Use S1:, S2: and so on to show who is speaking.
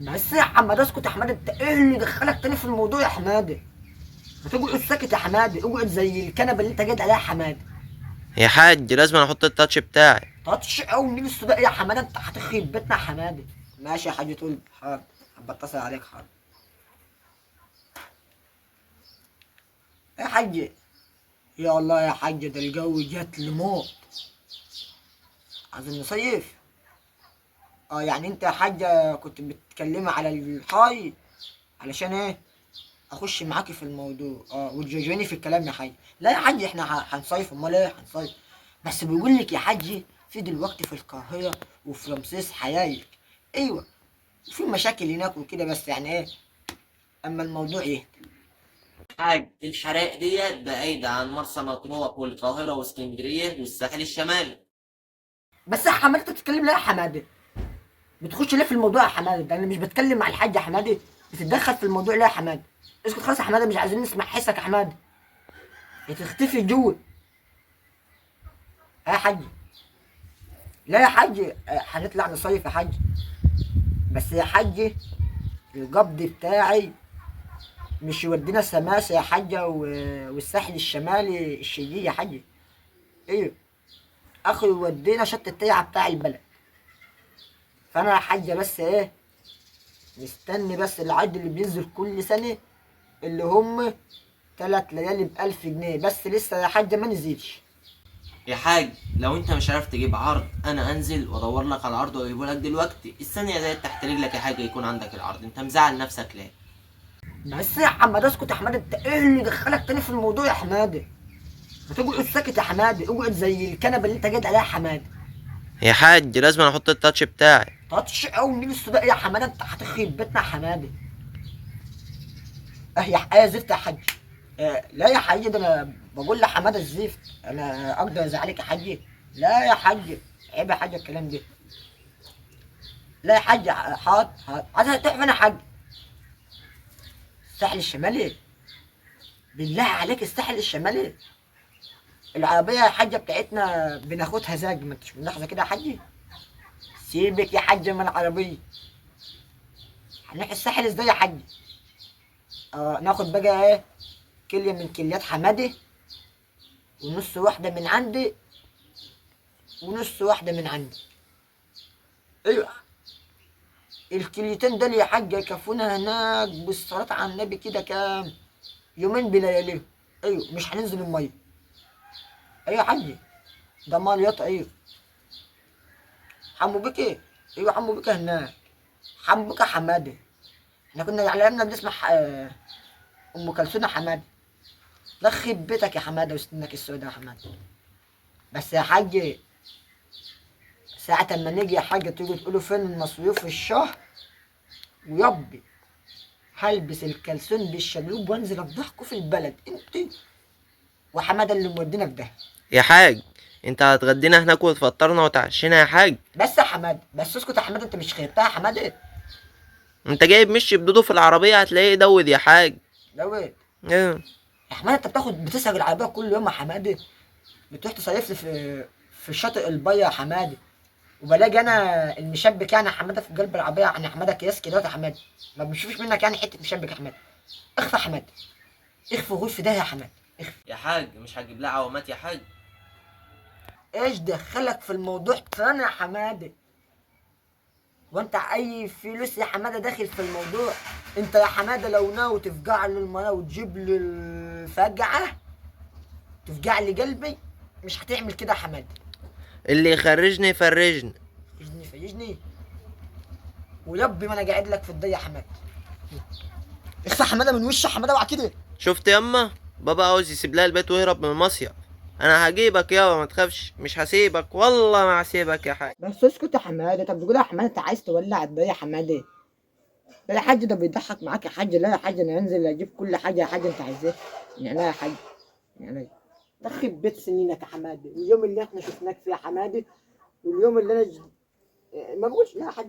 S1: بس يا حماده اسكت يا حماده، انت ايه اللي دخلك تاني في الموضوع يا حماده؟ ما تقعد ساكت يا حماده، اقعد زي الكنبه اللي انت قاعد عليها يا حماده.
S2: يا حاج لازم احط التاتش بتاعي.
S1: تاتش او مين السوداء يا حماده؟ انت هتخرب بيتنا يا حماده. ماشي يا حاج، تقول حاضر، بتصل عليك حاضر. يا حاج، يا الله يا حاج، ده الجو جات لموت. عايزين نصيف. اه يعني انت يا حاجه كنت بتتكلمي على الحي علشان ايه؟ اخش معاكي في الموضوع وتجاجوني في الكلام يا حاج. لا يا حاج، احنا هنصيف، امال ايه هنصيف. بس بيقول لك يا حاج، في دلوقتي في القاهره وفي رمسيس حيايك. ايوه، في مشاكل هناك وكده، بس يعني ايه، اما الموضوع ايه.
S2: حاج الحرائق ديت بعيدة عن مرسى مطروح والقاهرة واسكندرية والساحل الشمالي.
S1: بس يا حماده انت بتتكلم ليه يا حماده؟ بتخش ليه في الموضوع يا حماده؟ ده انا مش بتكلم مع الحاج يا حماده. بتتدخل في الموضوع ليه يا حماده؟ اسكت خلاص يا حماده، مش عايزين نسمع حسك يا حماده. تختفي جوه. يا حاج، لا يا حاج، هنطلع نصيف يا حاج. بس يا حاج، القبض بتاعي مش يودينا سماسة يا حاجة والساحل الشمالي الشديد يا حاجة. ايوه، اخو يودينا شط التيعة بتاع البلد. فانا يا حاجة بس ايه، مستني بس العرض اللي بينزل كل سنة، اللي هم 3 ليالي ب1000 جنيه، بس لسه يا حاجة ما نزلش.
S2: يا حاج لو انت مش عارف تجيب عرض انا انزل وادور لك على العرض واجيبه لك دلوقتي الثانية زي تحت رجلك يا حاج يكون عندك العرض. انت مزعل نفسك ليه؟
S1: بس يا حماده اسكت يا حماده، انت ايه اللي دخلك تاني في الموضوع يا حماده؟ ما تقعد ساكت يا حماده، اقعد زي الكنبه اللي انت قاعد عليها يا حماده.
S2: يا حاج لازم احط التاتش بتاعي.
S1: تاتش او مين السوداء يا حماده؟ انت هتخرب بيتنا يا حماده. اه يا يا زفت يا حاج. لا يا حاج، ده انا بقول لحماده الزفت، انا اقدر ازعلك يا حاج؟ لا يا حاج، عيب يا حاج الكلام ده. لا يا حاج، حاضر حاضر، عايز تروح فين يا حاج؟ الساحل الشمالي؟ بالله عليك الساحل الشمالي؟ العربيه يا حاجه بتاعتنا بناخدها زاج، ما انتش ملاحظه كده يا حاج؟ سيبك يا حاج من العربيه. هنروح الساحل ازاي يا حاج؟ ناخد بقى ايه، كليه من كليات حماده، ونص واحده من عندي، ونص واحده من عندي. ايوه، الكليتين دول يا حاج يكفونا هناك بالصلاة على النبي كده كام، يومين بلياليهم. ايوه، مش هننزل الميه. ايوه يا حاج، ده ماليات. ايوه، حمو بك ايه؟ ايوه حمو بك هناك، حمو بك حماده. احنا كنا على ايامنا بنسمع ام كلثوم يا حماده. لا خيب بيتك يا حماده وسنك السوداء يا حماده. بس يا حاج، ساعة ما نيجي يا حاج تيجوا تقولوا فين مصروف الشهر، ويبي هلبس الكلسون بالشلوب وانزل افضحكوا في البلد انت وحماده اللي مودينا في ده.
S2: يا حاج انت هتغدينا هناك وتفطرنا وتعشينا يا حاج؟
S1: بس يا حماده، بس اسكت يا حماده، انت مش خيبتها يا حماده؟
S2: انت جايب مشي بدودو في العربية هتلاقيه دود يا حاج.
S1: دوت.
S2: اه.
S1: يا حماده انت بتسرق العربيه كل يوم يا حماده. بتروح تصيف لي في شاطئ البيا يا حماده، وبلاقي انا المشبك يعني يا حماده في قلب العربيه، يعني يا حماده كياس كده يا حماده. ما بنشوفش منك يعني حته مشبك يا حماده. اخفى يا حماده، اخفى غور في ده يا حماده، اخفى.
S2: يا حاج مش هجيب لها عوامات يا حاج.
S1: ايش دخلك في الموضوع تاني يا حماده؟ وانت اي فلوس يا حماده داخل في الموضوع؟ انت يا حماده لو ناوي تفجع لي الميه وتجيب لي الفجعه، تفجع لي قلبي، مش هتعمل كده يا حماده.
S2: اللي يخرجني يفرجني.
S1: فيجني فيجني، ويبي ما انا قاعد لك في الضيق يا حماده. اخفى يا حماده من وش يا حماده، اوعى كده.
S2: شفت يما بابا عاوز يسيب لها البيت ويهرب من المصيف. انا هجيبك يابا ما تخافش، مش هسيبك والله ما هسيبك يا حاج.
S1: بس اسكت يا حماده، طب بتقول يا حماده انت عايز تولع الضيق يا حماده؟ لا يا حاج، ده بيضحك معاك يا حاج. لا يا حاج، انا هنزل اجيب كل حاجه يا حاج انت عايزاها. يعني لا يا حاج، يعني دخل بيت سنينك يا حماده، اليوم اللي احنا شفناك فيه يا حماده، واليوم اللي انا ما بقولش لا يا حاج.